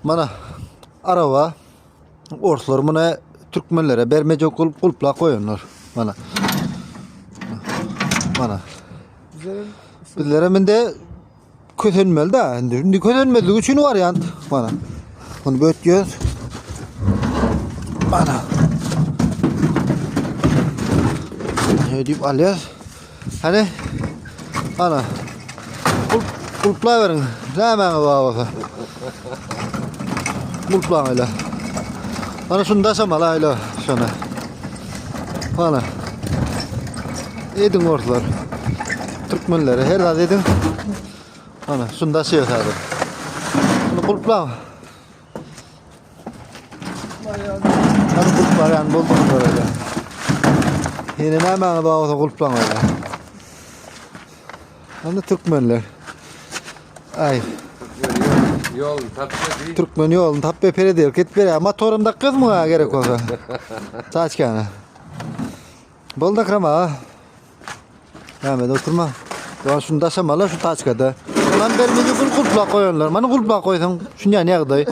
Mana araba ortalar buna Türkmenlere bermece kulpla koyuyorlar. Mana. Mana. Bizlere mende kötönmeli da. Şimdi kötönmeli üçün var yani. Mana. Bunu bötüyoruz. Mana. Ne deyip alıyoruz. Hani ana kulpla verin. Hemen baba. Kulpla öyle. Ana şunu da sama öyle şuna. Ana. Edin ortalar. Türkmenlere her da dedim. Ana şunu da şey tabi. Bunu kulpla. Ana kulpla yani buldum böyle. Yine hemen baba kulpla öyle. Ana Türkmenler. Ay. Yol tappe değil. Türkmen yolun tappe pere değil. Git bere. Motorumda kız mı ha gerek olsa? Saçkana. Bolda krama ha. Hemen oturma. Doğan şunu taşımalar şu taçkada. Lan bermeci kulpla koyuyorlar. Bana kulpla koysan şunu ya ne kadar.